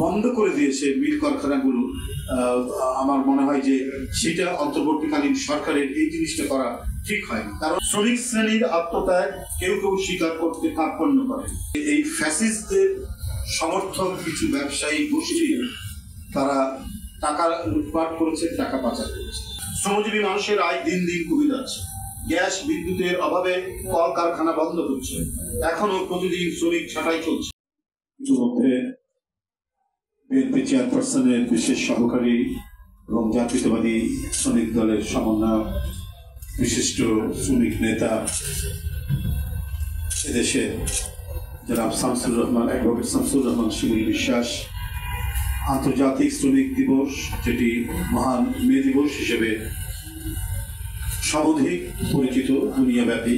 বন্ধ করে দিয়েছে মিল কারখানাগুলো, আমার মনে হয় যে সেটা অন্তর্বর্তীকালীন সরকারের এই জিনিসটা করা ঠিক হয়নি। কারণ শ্রমিক শ্রেণীর আত্মত্যাগ কেউ কেউ স্বীকার করতে কার্পণ্য করে। এই ফ্যাসিস্টদের সমর্থক কিছু ব্যবসায়ী গোষ্ঠী তারা টাকা লুটপাট করেছে, টাকা পাচার করেছে। শ্রমজীবী মানুষের আয় দিন দিন কমে যাচ্ছে। গ্যাস বিদ্যুতের অভাবে কল কারখানা বন্ধ হচ্ছে, এখনো প্রতিদিন শ্রমিক ছাঁটাই চলছে। ইতিমধ্যে বিএনপি চেয়ারপারসনের বিশেষ সহকারী এবং জাতীয়তাবাদী শ্রমিক দলের সমন্বয়ক, বিশিষ্ট শ্রমিক নেতা, এদেশের জনাব শামসুর রহমান, অ্যাডভোকেট শামসুর রহমান শিমুল বিশ্বাস আন্তর্জাতিক শ্রমিক দিবস, যেটি মহান মে দিবস হিসেবে সমধিক পরিচিত দুনিয়াব্যাপী,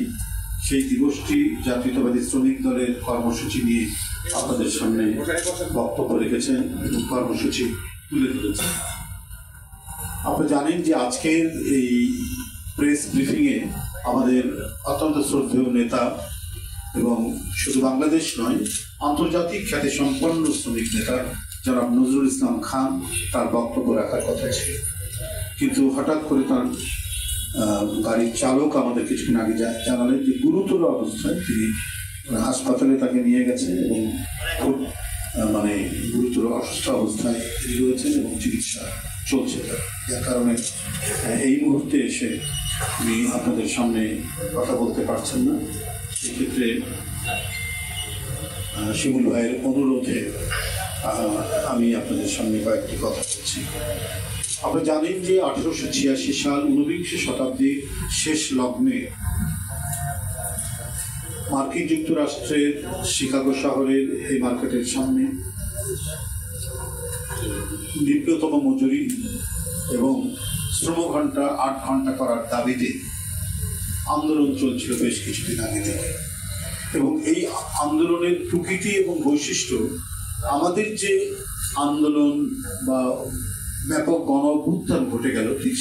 সেই দিবসটি জাতীয়তাবাদী শ্রমিক দলের কর্মসূচি নিয়ে আপনাদের সামনে বক্তব্য রেখেছেন এবং কর্মসূচি তুলে ধরেছেন। আপনারা জানেন যে আজকের এই প্রেস ব্রিফিংয়ে আমাদের অত্যন্ত শ্রদ্ধেয় নেতা এবং শুধু বাংলাদেশ নয় আন্তর্জাতিক খ্যাতি সম্পন্ন শ্রমিক নেতা জনাব নজরুল ইসলাম খান তার বক্তব্য রাখার কথা ছিল, কিন্তু হঠাৎ করে তার গাড়ির চালক আমাদের কিছুক্ষণ আগে জানালেন যে গুরুতর অবস্থায় তিনি হাসপাতালে তাকে নিয়ে গেছেন এবং খুব গুরুতর অসুস্থ অবস্থায় তিনি রয়েছেন এবং চিকিৎসা চলছে। যার কারণে এই মুহূর্তে এসে উনি আপনাদের সামনে কথা বলতে পারছেন না। সেক্ষেত্রে শিমুল ভাইয়ের অনুরোধে আমি আপনাদের সামনে কয়েকটি কথা বলছি। আপনারা জানেন যে 1886 সাল 19বিংশ শতাব্দীর শেষ লগ্নে মার্কিন যুক্তরাষ্ট্রের শিকাগো শহরের এই মার্কেটের সামনে নিম্নতম মজুরি এবং শ্রমঘণ্টা 8 ঘন্টা করার দাবিতে আন্দোলন চলছিল বেশ কিছুদিন আগে থেকে। এবং এই আন্দোলনের প্রকৃতি এবং বৈশিষ্ট্য আমাদের যে আন্দোলন বা ব্যাপক গণ অভ্যুত্থান ঘটে গেল ঠিক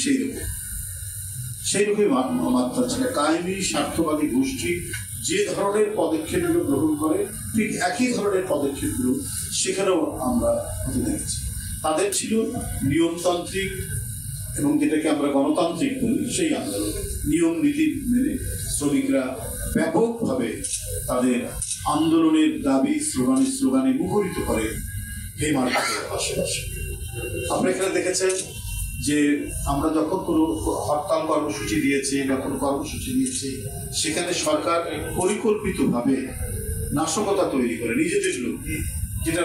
সেই রকমই মাত্রা ছিল। কায়েমি স্বার্থবাদী গোষ্ঠী যে ধরনের পদক্ষেপগুলো গ্রহণ করে ঠিক একই ধরনের পদক্ষেপগুলো সেখানেও আমরা হতে দেখেছি। তাদের ছিল নিয়মতান্ত্রিক এবং যেটাকে আমরা গণতান্ত্রিক বলি সেই আন্দোলন। নিয়ম নীতি মেনে শ্রমিকরা ব্যাপকভাবে তাদের আন্দোলনের দাবি স্লোগানে মুখরিত করে এই মার্কেটের আশেপাশে। আপনারা এখানে দেখেছেন যে আমরা যখন কোনো হরতাল কর্মসূচি দিয়েছি বা কোনো কর্মসূচি দিয়েছি সেখানে সরকার পরিকল্পিতভাবে নাশকতা তৈরি করে নিজেদের লোক দিয়ে, যেটা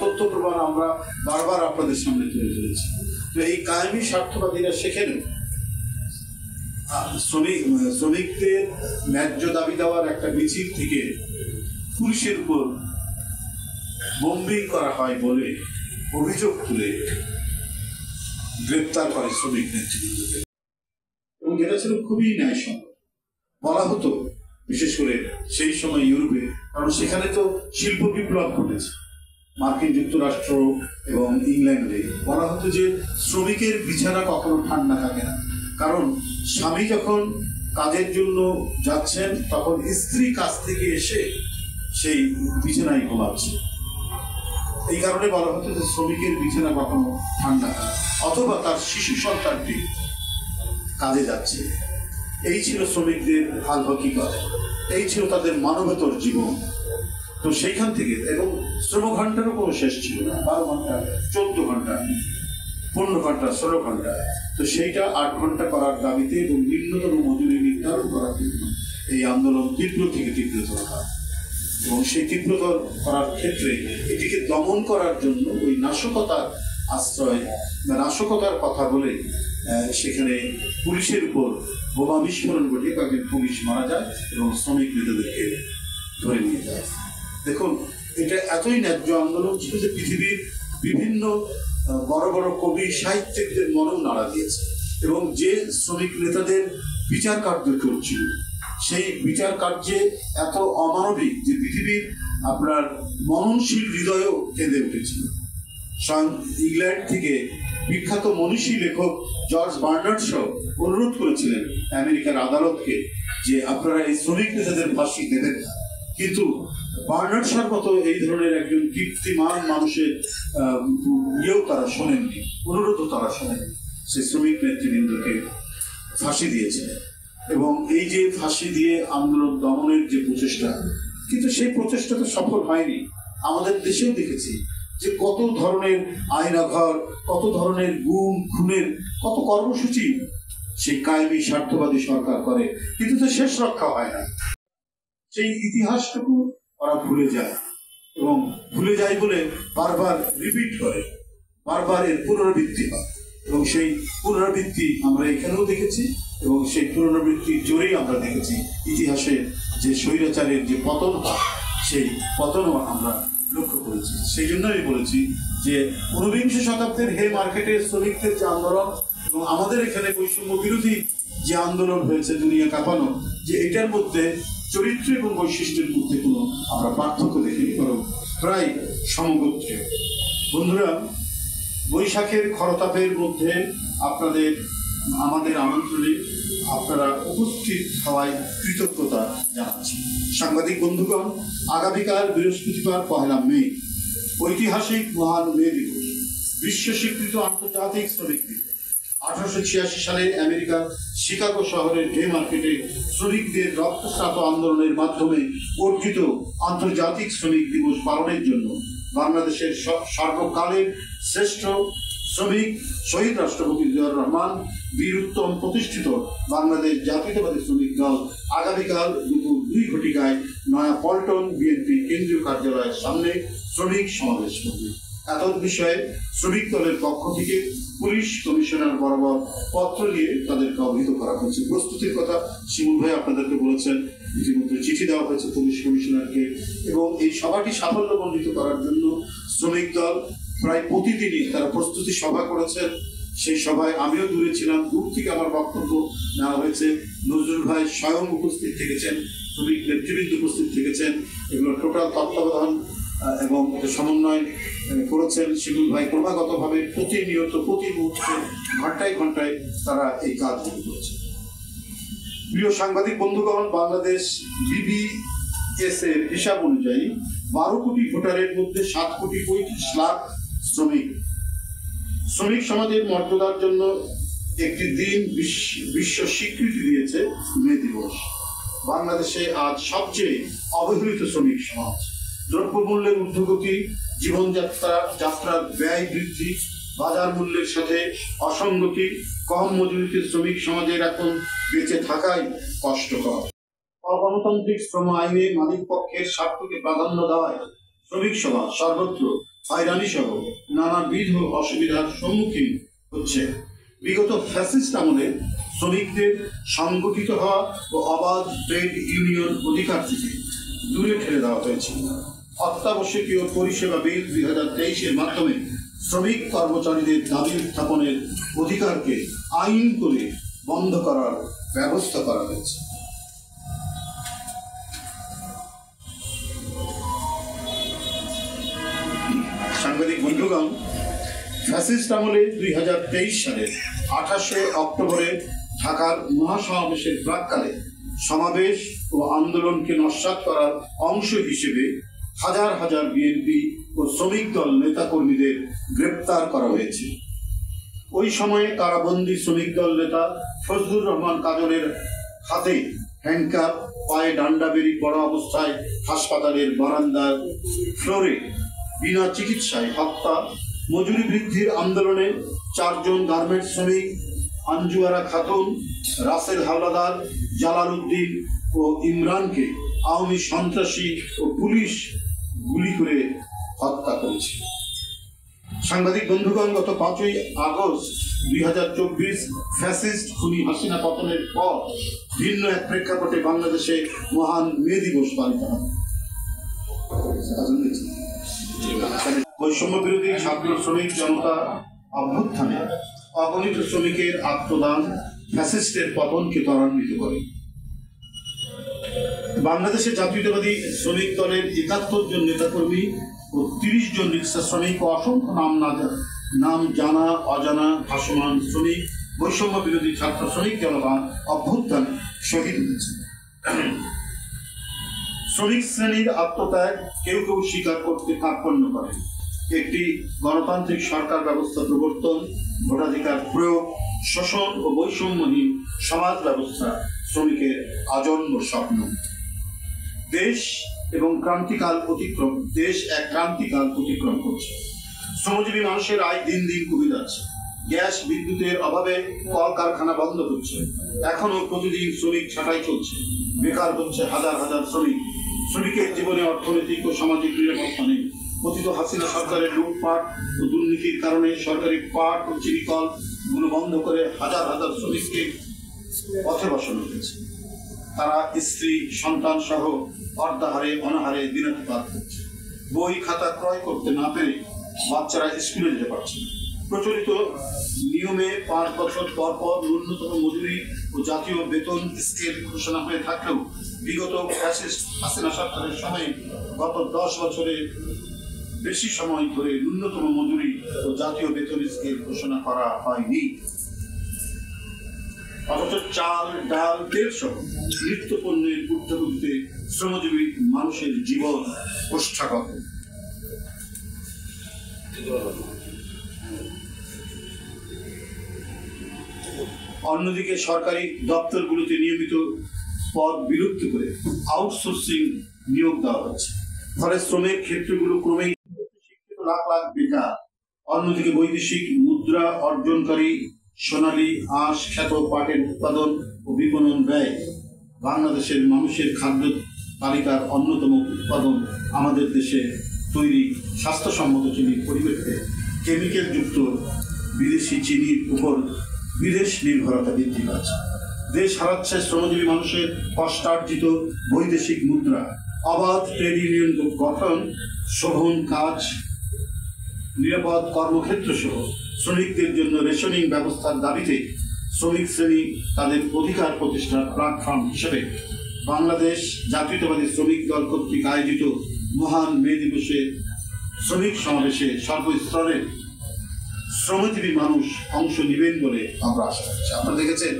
তথ্য প্রমাণ আমরা বারবার আপনাদের সামনে তুলে ধরেছি। তো এই কায়েমি স্বার্থবাদীরা সেখানেও শ্রমিকদের ন্যায্য দাবি দেওয়ার একটা মিছিল থেকে পুলিশের উপর বোম্বিং করা হয় বলে অভিযোগ তুলে গ্রেপ্তার করে শ্রমিক নেতৃত্বকে, এবং যেটা ছিল খুবই ন্যায়সঙ্গত। বলা হতো বিশেষ করে সেই সময় ইউরোপে, কারণ সেখানে তো শিল্প বিপ্লব ঘটেছে মার্কিন যুক্তরাষ্ট্র এবং ইংল্যান্ডে, বলা হতো যে শ্রমিকের বিছানা কখনো ঠান্ডা থাকে না, কারণ স্বামী যখন কাজের জন্য যাচ্ছেন তখন স্ত্রী কাজ থেকে এসে সেই বিছানায় ঘুমাচ্ছে। এই কারণে বলা হতো যে শ্রমিকের বিছানা কখনো ঠান্ডা হয়, অথবা তার শিশু সন্তানটি কাজে যাচ্ছে। এই ছিল শ্রমিকদের হাল হকিকত, এই ছিল তাদের মানবেতর জীবন। তো সেইখান থেকে, এবং শ্রমঘণ্টারও কোনো শেষ ছিল না, 12 ঘন্টা, 14 ঘন্টা, 15 ঘন্টা, 16 ঘন্টা। তো সেইটা 8 ঘন্টা করার দাবিতে এবং নিম্নতম মজুরি নির্ধারণ করার জন্য এই আন্দোলন তীব্র থেকে তীব্রতর হয়। এবং সেই তীব্রতর করার ক্ষেত্রে এটিকে দমন করার জন্য ওই নাশকতার আশ্রয় বা নাশকতার কথা বলে সেখানে পুলিশের উপর বোমা বিস্ফোরণ ঘটে কয়েকজন পুলিশ মারা যায় এবং শ্রমিক নেতাদেরকে ধরে নিয়ে যায়। দেখুন, এটা এতই ন্যায্য আন্দোলন ছিল যে পৃথিবীর বিভিন্ন বড় বড় কবি সাহিত্যিকদের মনও নাড়া দিয়েছে, এবং যে শ্রমিক নেতাদের বিচার কার্য করছিল সেই বিচার কার্যে এত অমানবিক যে পৃথিবীর আপনার মননশীল হৃদয়ও কেঁদে উঠেছিল। স্বয়ং ইংল্যান্ড থেকে বিখ্যাত মনীষী লেখক জর্জ বার্নার্ড শ অনুরোধ করেছিলেন আমেরিকার আদালতকে যে আপনারা এই শ্রমিক নেতাদের ফাঁসি দেবেন না। কিন্তু বার্নার্ড শার মতো এই ধরনের একজন কীর্তিমান মানুষের তারা শোনেননি, অনুরোধও তারা শোনেননি। সেই শ্রমিক নেতৃবৃন্দকে ফাঁসি দিয়েছিলেন এবং এই যে ফাঁসি দিয়ে আন্দোলন দমনের যে প্রচেষ্টা, কিন্তু সেই প্রচেষ্টা তো সফল হয়নি। আমাদের দেশেও দেখেছি যে কত ধরনের আইনাঘর, কত ধরনের গুম খুনের কত কর্মসূচি সেই কায়েমি স্বার্থবাদী সরকার করে, কিন্তু তো শেষ রক্ষা হয় না। সেই ইতিহাসটুকু ওরা ভুলে যায় এবং ভুলে যায় বলে বারবার রিপিট করে, বারবার এর পুনরাবৃত্তি হয় এবং সেই পুনরাবৃত্তি আমরা এখানেও দেখেছি এবং সেই পুনরাবৃত্তির জোরেই আমরা দেখেছি ইতিহাসে যে স্বৈরাচারের যে পতন হয় সেই পতনও আমরা লক্ষ্য করেছি। সেই জন্য আমি বলেছি যে ঊনবিংশ শতাব্দীর হে মার্কেটে শ্রমিকদের যে আন্দোলন এবং আমাদের এখানে বৈষম্য বিরোধী যে আন্দোলন হয়েছে দুনিয়া কাঁপানো, যে এটার মধ্যে চরিত্র এবং বৈশিষ্ট্যের মধ্যে কোনো আমরা পার্থক্য দেখিনি, বরং প্রায় সমগোত্রীয়। বন্ধুরা, বৈশাখের খরতাপের মধ্যে আপনাদের আমাদের আমন্ত্রণে আপনারা উপস্থিত হওয়ায় কৃতজ্ঞতা জানাচ্ছি। সাংবাদিক বন্ধুগণ, আগামীকাল বৃহস্পতিবার 1 মে ঐতিহাসিক মহান মে দিবস, বিশ্ব স্বীকৃত আন্তর্জাতিক শ্রমিক দিবস। 1886 সালে আমেরিকার শিকাগো শহরের হে মার্কেটে শ্রমিকদের রক্তস্নাত আন্দোলনের মাধ্যমে অর্জিত আন্তর্জাতিক শ্রমিক দিবস পালনের জন্য বাংলাদেশের সর্বকালের শ্রেষ্ঠ শ্রমিক শহীদ রাষ্ট্রপতি জিয়াউর রহমান বীর উত্তম প্রতিষ্ঠিত বাংলাদেশ জাতীয়তাবাদী শ্রমিক দল আগামীকাল দুপুর 2 ঘটিকায় নয়া পল্টন বিএনপি কেন্দ্রীয় কার্যালয়ের সামনে শ্রমিক সমাবেশ করবে। এতদ বিষয়ে শ্রমিক দলের পক্ষ থেকে পুলিশ কমিশনার বরাবর পত্র নিয়ে তাদেরকে অবহিত করা হয়েছে। প্রস্তুতির কথা শিমুল ভাই আপনাদেরকে বলেছেন, ইতিমধ্যে চিঠি দেওয়া হয়েছে পুলিশ কমিশনারকে এবং এই সভাটি সাফল্যমণ্ডিত করার জন্য শ্রমিক দল প্রায় প্রতিদিনই তারা প্রস্তুতি সভা করেছেন। সেই সভায় আমিও দূরে ছিলাম, দূর থেকে আমার বক্তব্য নেওয়া হয়েছে। নজরুল ভাই স্বয়ং উপস্থিত থেকেছেন, শ্রমিক নেতৃবৃন্দ উপস্থিত থেকেছেন, এগুলো টোটাল তত্ত্বাবধান এবং সমন্বয় করেছেন শিমুল ভাই। ক্রমাগতভাবে প্রতিনিয়ত প্রতি মুহূর্তে ঘন্টায় ঘন্টায় তারা এই কাজগুলো করেছে। প্রিয় সাংবাদিক বন্ধুগণ, বাংলাদেশ BBS এর হিসাব অনুযায়ী 12 কোটি ভোটারের মধ্যে 7 কোটি 35 লাখ শ্রমিক। শ্রমিক সমাজের মর্যাদার জন্য একটি দিন বিশ্ব স্বীকৃতি দিয়েছে মে দিবস। বাংলাদেশে আজ সবচেয়ে অবহেলিত শ্রমিক সমাজ। দ্রব্যমূল্যের ঊর্ধ্বগতি, জীবনযাত্রার ব্যয় বৃদ্ধি, বাজার মূল্যের সাথে অসঙ্গতি, কম মজুরিতে শ্রমিক সমাজের এখন বেঁচে থাকাই কষ্টকর। অগণতান্ত্রিক শ্রম আইনে মালিক পক্ষের স্বার্থকে প্রাধান্য দেওয়ায় শ্রমিক সমাজ সর্বত্র হয়রানি সহ নানাবিধ অসুবিধার সম্মুখীন হচ্ছে। বিগত ফ্যাসিস্ট আমলে শ্রমিকদের সংগঠিত হওয়া ও অবাধ ট্রেড ইউনিয়ন অধিকার থেকে দূরে ঠেলে দেওয়া হয়েছে। অত্যাবশ্যকীয় পরিষেবা বিল 2023-এর মাধ্যমে শ্রমিক কর্মচারীদের দাবি উত্থাপনের অধিকারকে আইন করে বন্ধ করার ব্যবস্থা করা হয়েছে। সাংবাদিক বন্ধুগণ, ফ্যাসিস্ট আমলে 2023 সালের 28 অক্টোবরে ঢাকার মহাসমাবেশের প্রাক্কালে সমাবেশ ও আন্দোলনকে নস্যাৎ করার অংশ হিসেবে হাজার হাজার বিএনপি ও শ্রমিক দল নেতাকর্মীদের গ্রেপ্তার করা হয়েছে। ওই সময়ে কারাবন্দী শ্রমিক দল নেতা ফজলুর রহমান কাজলের হাতে হ্যান্ডকাপ, পায়ে ডান্ডা বেরি পড়া অবস্থায় হাসপাতালের বারান্দার ফ্লোরে বিনা চিকিৎসায় হত্যা, মজুরি বৃদ্ধির আন্দোলনে 4 জন গার্মেন্টস শ্রমিক আঞ্জুয়ারা খাতুন, রাসেল হাওলাদার, জালাল উদ্দিন ও ইমরানকে আওয়ামী সন্ত্রাসী ও পুলিশ গুলি করে হত্যা করেছে। সাংবাদিক বন্ধুগণ, গত 5ই আগস্ট 2024 ফ্যাসিস্ট খুনি হাসিনা পতনের পর ভিন্ন এক প্রেক্ষাপটে বাংলাদেশে মহান মে দিবস পালিত হয়। বৈষম্য বিরোধী ছাত্র শ্রমিক জনতা অভ্যুত্থানে অগণিত শ্রমিকের আত্মদান ফ্যাসিস্টের পতনকে ত্বরান্বিত করে। বাংলাদেশের জাতীয়তাবাদী শ্রমিক দলের 71 জন নেতাকর্মী ও 30 জন রিক্সা শ্রমিক ও অসংখ্য নাম জানা অজানা ভাসমান শ্রমিক বৈষম্য বিরোধী ছাত্র শ্রমিক জনতা অভ্যুত্থান শহীদ হয়েছে। শ্রমিক শ্রেণীর আত্মত্যাগ কেউ কেউ স্বীকার করতে কার্পণ্য করে। একটি গণতান্ত্রিক সরকার ব্যবস্থা প্রবর্তন, ভোটাধিকার প্রয়োগ, শোষণ ও বৈষম্যহীন সমাজ ব্যবস্থা শ্রমিকের আজন্ম স্বপ্ন। দেশ এক ক্রান্তিকাল অতিক্রম করছে। শ্রমজীবী মানুষের আয় দিন দিন কমে যাচ্ছে। গ্যাস বিদ্যুতের অভাবে কলকারখানা বন্ধ হচ্ছে। এখনো প্রতিদিন শ্রমিক ছাঁটাই চলছে। বেকার হচ্ছে হাজার হাজার শ্রমিক। শ্রমিকের জীবনে অর্থনৈতিক ও সামাজিক নিরাপত্তা নেই। পতিত হাসিনা সরকারের লুটপাট ও দুর্নীতির কারণে সরকারি পাট ও চিনি কল গুলো বন্ধ করে হাজার হাজার শ্রমিককে পথে বসানো হয়েছে। তারা স্ত্রী সন্তান সহ অর্ধাহারে অনাহারে দিনাতিপাত করছে। বই খাতা ক্রয় করতে না পেরে বাচ্চারা স্কুলে যেতে পারছে না। প্রচলিত নিয়মে 5 বছর পর পর ন্যূনতম মজুরি ও জাতীয় বেতন স্কেল ঘোষণা হয়ে থাকলেও বিগত ফ্যাসিস্ট হাসিনা সরকারের সময়ে গত 10 বছরে বেশি সময় ধরে ন্যূনতম মজুরি ও জাতীয় বেতন স্কেল ঘোষণা করা হয়নি। অথচ চাল, ডাল, তেল সহ নিত্য পণ্যের ঊর্ধ্বগতিতে শ্রমজীবী মানুষের জীবন ওষ্ঠাগত। অন্যদিকে সরকারি দপ্তরগুলোতে নিয়মিত পদ বিলুপ্ত করে আউটসোর্সিং নিয়োগ দেওয়া হচ্ছে। ফলে শ্রমের ক্ষেত্রগুলো ক্রমেই শিক্ষিত লাখ লাখ বেকার। অন্যদিকে বৈদেশিক মুদ্রা অর্জনকারী সোনালী আঁশ খ্যাত পাটের উৎপাদন ও বিপণন ব্যয় বাংলাদেশের মানুষের খাদ্য তালিকার অন্যতম উৎপাদন আমাদের দেশে তৈরি স্বাস্থ্যসম্মত চিনির পরিবর্তে কেমিক্যাল যুক্ত বিদেশি চিনির উপর বিদেশ নির্ভরতা বৃদ্ধি পাচ্ছে। দেশ হারাচ্ছে শ্রমজীবী মানুষের কষ্টার্জিত বৈদেশিক মুদ্রা। অবাধ ট্রেড ইউনিয়ন গঠন, শোভন কাজ, নিরাপদ কর্মক্ষেত্র সহ শ্রমিকদের জন্য রেশনিং ব্যবস্থার দাবিতে শ্রমিক শ্রেণী তাদের অধিকার প্রতিষ্ঠার প্ল্যাটফর্ম হিসেবে বাংলাদেশ জাতীয়তাবাদী শ্রমিক দল কর্তৃক আয়োজিত মহান মে দিবসে শ্রমিক সমাবেশে সর্বস্তরের শ্রমজীবী মানুষ অংশ নেবেন বলে আমরা আশা করছি। আপনারা দেখেছেন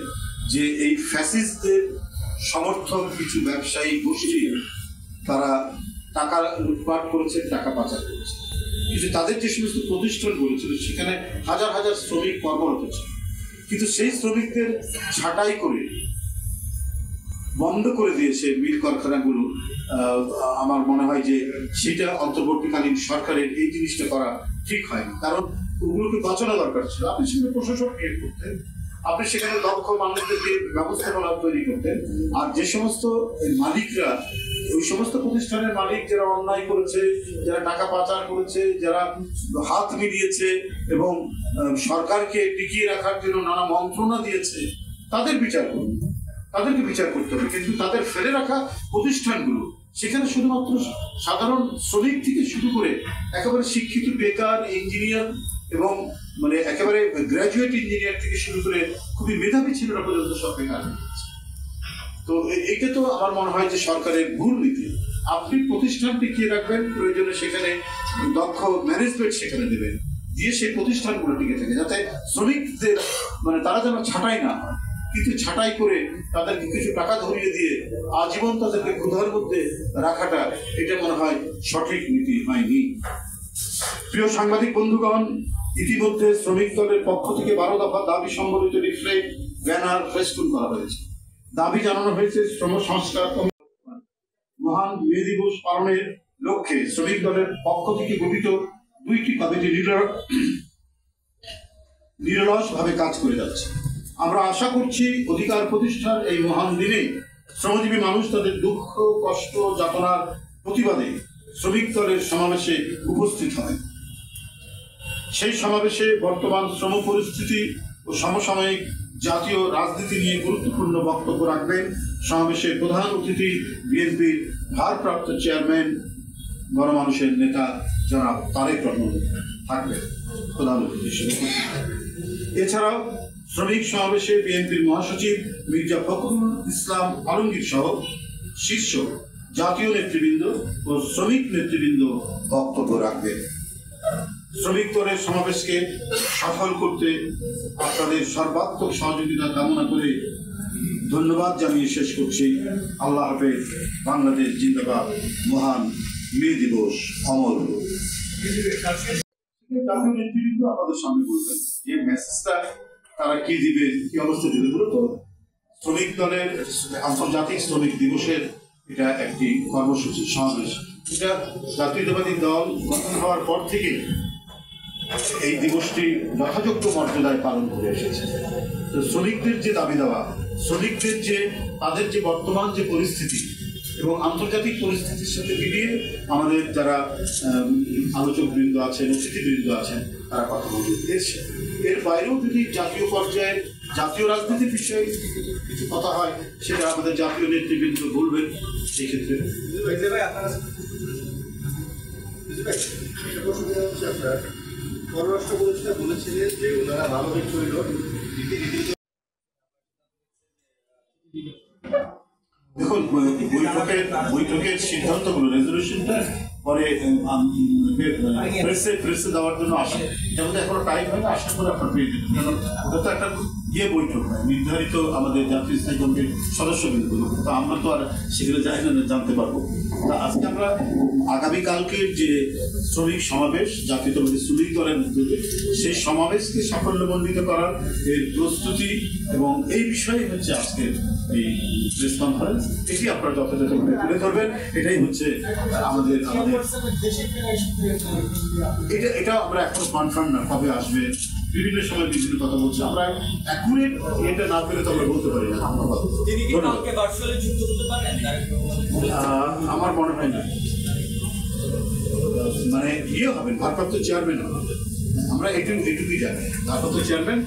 যে এই ফ্যাসিস্টদের সমর্থক কিছু ব্যবসায়ী গোষ্ঠী তারা টাকা লুটপাট করেছে, টাকা পাচার করেছে। কিন্তু তাদের যে সমস্ত প্রতিষ্ঠান গড়েছিল সেখানে হাজার হাজার শ্রমিক কর্মরত ছিল, কিন্তু সেই শ্রমিকদের ছাঁটাই করে বন্ধ করে দিয়েছে মিল কারখানাগুলো। আমার মনে হয় যে সেটা অন্তর্বর্তীকালীন সরকারের এই জিনিসটা করা ঠিক হয়নি, কারণ ওগুলোকে বাঁচানো দরকার ছিল। আপনি সেখানে প্রশাসক নিয়োগ করতেন, আপনি সেখানে দক্ষ মানুষদেরকে ব্যবস্থাপনা তৈরি করতেন। আর যে সমস্ত মালিকরা, ওই সমস্ত প্রতিষ্ঠানের মালিক যারা অন্যায় করেছে, যারা টাকা পাচার করেছে, যারা হাত মিলিয়েছে এবং সরকারকে টিকিয়ে রাখার জন্য নানা মন্ত্রণা দিয়েছে, তাদের বিচার করুন, তাদেরকে বিচার করতে হবে। কিন্তু তাদের ফেলে রাখা প্রতিষ্ঠানগুলো, সেখানে শুধুমাত্র সাধারণ শ্রমিক থেকে শুরু করে একেবারে শিক্ষিত বেকার ইঞ্জিনিয়ার এবং মানে একেবারে গ্রাজুয়েট ইঞ্জিনিয়ার থেকে শুরু করে খুবই মেধাবী ছেলেরা পর্যন্ত সব বেকার হয়ে গেছে। তো এইটা তো আমার মনে হয় যে সরকারের ভুল নীতি। আপনি প্রতিষ্ঠান টিকিয়ে রাখবেন, প্রয়োজনে সেখানে দক্ষ ম্যানেজমেন্ট সেখানে দেবেন, দিয়ে সেই প্রতিষ্ঠানগুলো টিকে থাকে, যাতে শ্রমিকদের মানে তারা যেন ছাঁটাই না হয়। কিন্তু ছাঁটাই করে তাদেরকে কিছু টাকা ধরিয়ে দিয়ে আজীবন তাদেরকে ক্ষুধার মধ্যে রাখাটা, এটা মনে হয় সঠিক নীতি হয়নি। প্রিয় সাংবাদিক বন্ধুগণ, ইতিমধ্যে শ্রমিক দলের পক্ষ থেকে 12 দফা দাবি সম্বলিত লিফলেট, ব্যানার, ফেস্টুন করা হয়েছে। দাবি জানানো হয়েছে শ্রম সংস্কার মহান মে দিবস পালনের লক্ষ্যে শ্রমিক দলের পক্ষ থেকে গঠিত 2টি কমিটি নিরলসভাবে কাজ করে যাচ্ছে। আমরা আশা করছি অধিকার প্রতিষ্ঠার এই মহান দিনে শ্রমজীবী মানুষ তাদের দুঃখ, কষ্ট, যাতনার প্রতিবাদে শ্রমিক দলের সমাবেশে উপস্থিত হয়। সেই সমাবেশে বর্তমান শ্রম পরিস্থিতি ও সমসাময়িক জাতীয় রাজনীতি নিয়ে গুরুত্বপূর্ণ বক্তব্য রাখবেন সমাবেশের প্রধান অতিথি বিএনপির ভারপ্রাপ্ত চেয়ারম্যান গণমানুষের নেতা জনাব তারেক রহমান থাকবেন প্রধান অতিথি হিসেবে। এছাড়াও শ্রমিক সমাবেশে বিএনপির মহাসচিব মির্জা ফখরুল ইসলাম আলমগীর সহ শীর্ষ জাতীয় নেতৃবৃন্দ ও শ্রমিক নেতৃবৃন্দ বক্তব্য রাখবেন। শ্রমিক দলের সমাবেশকে সফল করতে আপনাদের সর্বাত্মক সহযোগিতা কামনা করে ধন্যবাদ জানিয়ে শেষ করছি। আল্লাহ হাফেজ। বাংলাদেশ জিন্দাবাদ। মহান মে দিবস অমর হোক। জাতীয় নেতৃবৃন্দ আমাদের সামনে বলবেন যে মেসেজটা তারা কি দিবে, কি অবস্থা দিবে। মূলত শ্রমিক দলের আন্তর্জাতিক শ্রমিক দিবসের এটা একটি কর্মসূচি সমাবেশ। এটা জাতীয়তাবাদী দল গঠন হওয়ার পর থেকে এই দিবসটি যথাযোগ্য মর্যাদায় পালন করে এসেছে। তো শ্রমিকদের যে দাবি দেওয়া, শ্রমিকদের যে তাদের যে বর্তমান যে পরিস্থিতি এবং আন্তর্জাতিক পরিস্থিতির সাথে মিলিয়ে আমাদের যারা আলোচকবৃন্দ আছেন, অতিথিবৃন্দ আছেন, তারা কথা বলতে এসেছে। এর বাইরেও যদি জাতীয় পর্যায়ে জাতীয় রাজনীতির বিষয়ে কিছু কথা হয়, সেটা আমাদের জাতীয় নেতৃবৃন্দ বলবেন। সেই ক্ষেত্রে পররাষ্ট্র উপদেষ্টা বলেছিলেন যে ওনারা মানবিক করিডোর দেখুন, বৈঠকের সিদ্ধান্তগুলো রেজলিউশনটা পরে প্রেসে দেওয়ার জন্য আসে। যেমন এখনো টাইম হয় না, আসার পরে আপনার পেয়ে যেতেন। কারণ ওটা তো একটা বৈঠক হয়, নির্ধারিত আমাদের জাতীয় স্থায়ী কমিটির সদস্যবৃন্দগুলো, তো আমরা তো আর সেগুলো যাই না জানতে পারবো। তা আজকে আমরা আগামীকালকের যে শ্রমিক সমাবেশ জাতীয়তাবাদী শ্রমিক দলের উদ্যোগে, সেই সমাবেশকে সাফল্যমণ্ডিত করার এর প্রস্তুতি এবং এই বিষয়ে হচ্ছে আজকের এই প্রেস কনফারেন্স। এটি আপনারা যথাযথভাবে তুলে ধরবেন। এটাই হচ্ছে আমাদের এটা আমরা এখন কনফার্ম না কবে আসবে, বিভিন্ন সময় বিভিন্ন কথা বলছি। আমরা অ্যাকুরেট এটা না পেলে তো আমরা বলতে পারি না। আমার মনে হয় না, মানে হবেন ভারপ্রাপ্ত চেয়ারম্যান। আমরা এটুকুই জানি ভারপ্রাপ্ত চেয়ারম্যান